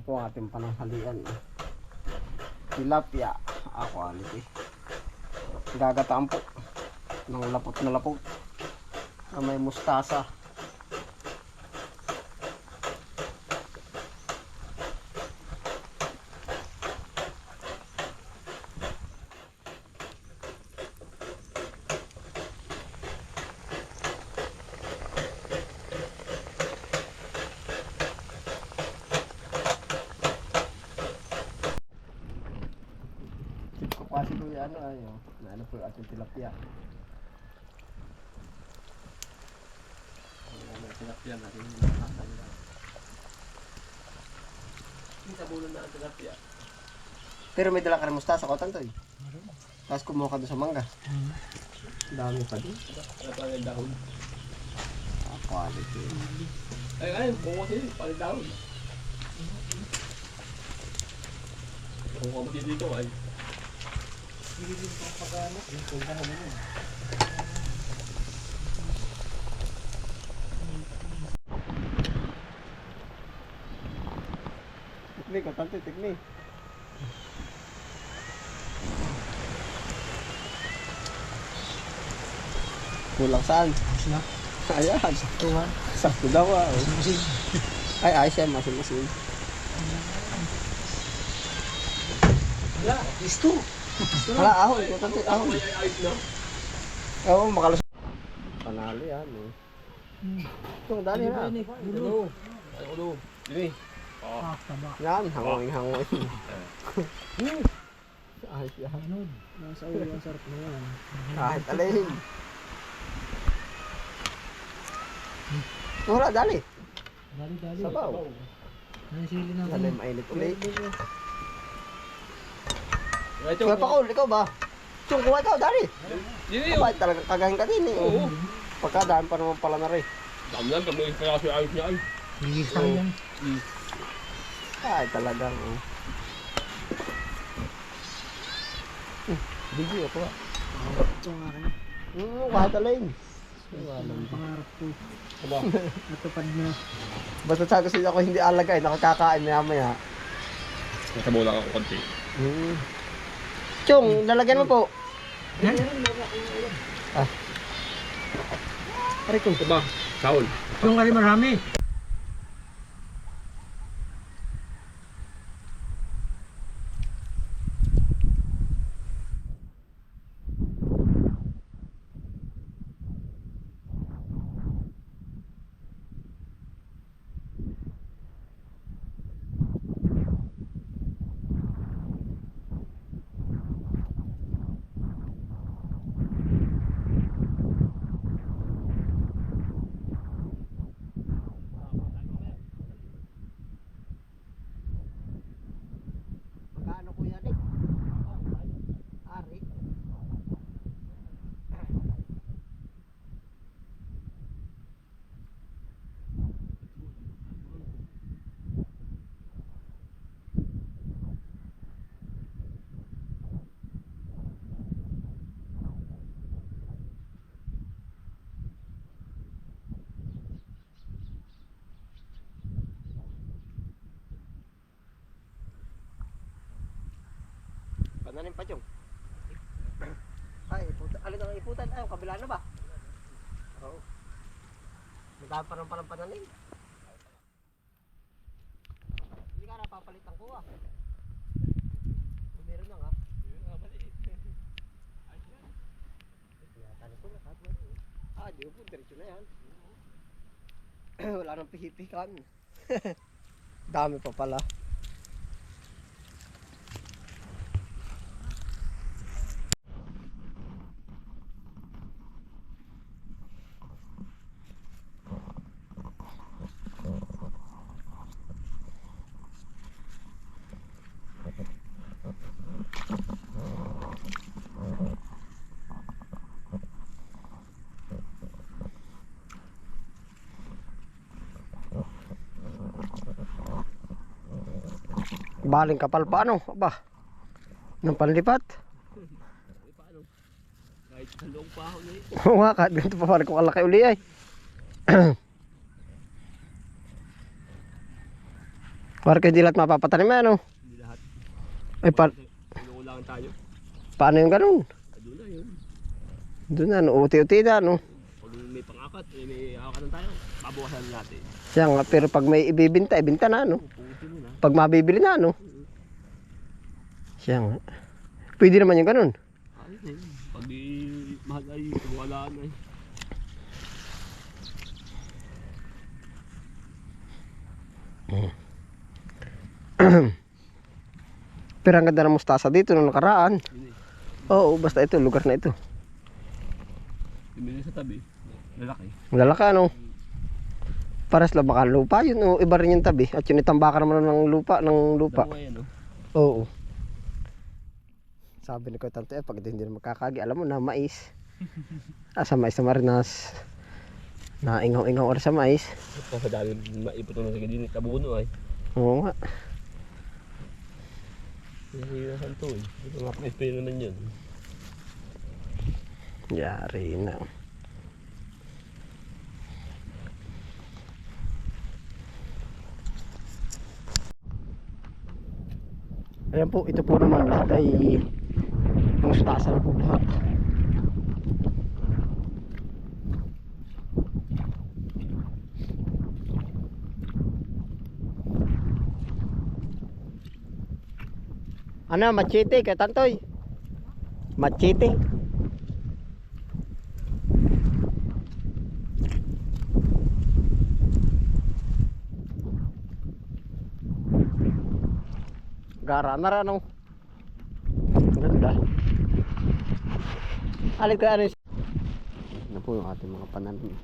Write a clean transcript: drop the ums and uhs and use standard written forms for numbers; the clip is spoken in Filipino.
Ito ang ating pananghalian. Tilapia. Quality. Gagataan po ng lapot na lapot na may mustasa. Kasi po yan, ano po yung ating tilapia. Tilapia natin yung nakasa nila. Yung tabunan na ang tilapia. Pero may dala ka rin mustasa ko, Tantoy. Tapos kumuha ka doon sa mangga. Dami pa din. Ano pa yung dahon? Quality. Ay, kumuha sila, paling dahon. Kumuha mo dito ay. Hindi din pang pagano. Yung kulda ko naman. Tiknik, Tantoy, tiknik. Kulang saan? Masina? Ayan. Sakto ha? Sakto daw ah. Masin. Ay, ayos yan. Masin-masin. Wala, listo. Hala, ahoy. Tantoy, ahoy. Ay, ayos na. Oo, makalusot. Panalo yan eh. Ito, dali na. Ulo. Ay, ulo. Dili. Ah, taba. Yan, hangoy-hangoy. Ayos yan. Anod. Nasa ulo ang sarap na yan. Kahit alin. Wala, dali. Dali. Sabaw. Nansili na Dali, mainit ulit. Ito. Kuya Pakul, ikaw ba? Chung, kuha ikaw, dali. Dili yun. Abay, talagang kagahin ka din eh. Oo. Pagkadaan pa naman pala na rin. Dami lang, kami kaya kasi ayos niya ay. Ligis tayo yan. Ay, talagang. Bigyo ako ah. Ito ang akin. Kahit alin. Ang pangarap ko. Aba. Natupad mo. Basta sa kasi ako hindi alagay, nakakakain maya-maya. Nasabaw lang ako konti. Chung, lalagyan mo po. Yan? Pare ko. Aba, Saul. Yung kali marami. Magkano kuya Nick? Ari. Pananim pa, Chong. Ay, alin ang iputan? Ay, yung kabila na ba? Oo. Madami pa rin palang pananim. Hindi ka napapalitan ko ah. Meron na nga. Tiyatanin ko na kahit wala. Di ko po, diretso na yan. Wala nang pihipikan. Dami pa pala. Baling kapal pa ano? Aba. Ng panlipat. Paano? Kahit halong pa ako na eh. Oo nga, kahit ganito pa pala kung kalaki uli ay. Para kayo di lahat mapapatanim ano? Hindi lahat. Ay, Inuulangan tayo. paano yung ganun? Doon na yun. Doon na, no? Uti-uti na, no? Pag may pangakat, may akatan tayo. Babawasan natin. Siya nga, pero pag may ibibinta, ibinta na, no? Pupunti mo na. Pag mabibili na, no? Siya nga. Pwede naman yung ganun. Ayun na yun. Pag di mahal ay wala na eh. Pero ang ganda ng mustasa dito nung nakaraan. Yun eh. Oo, basta ito, lugar na ito. Tumili sa tabi. Lalaki. Lalaka, no? Paras lang baka lupa yun, o iba rin yung tabi. At yun itambaka naman ng lupa. Dalawa yan no? Oo. Sabi ni Kuya Tanto, pag hindi na magkakagi, alam mo na, mais. Sa mais na marinas. Naingaw-ingaw oras sa mais. Kasi dami maipot na sa ganyan. Tabuno ay. Oo nga. Hindi na santo eh. Ito nga pa-spray naman yun. Yari na. Ayan po, ito po naman lahat ay mustasa na po lahat. Ano, machete kay Tantoy? Machete. Gara na rin, no? Ganda. Alin ko ano? Ano po yung ating mga pananim.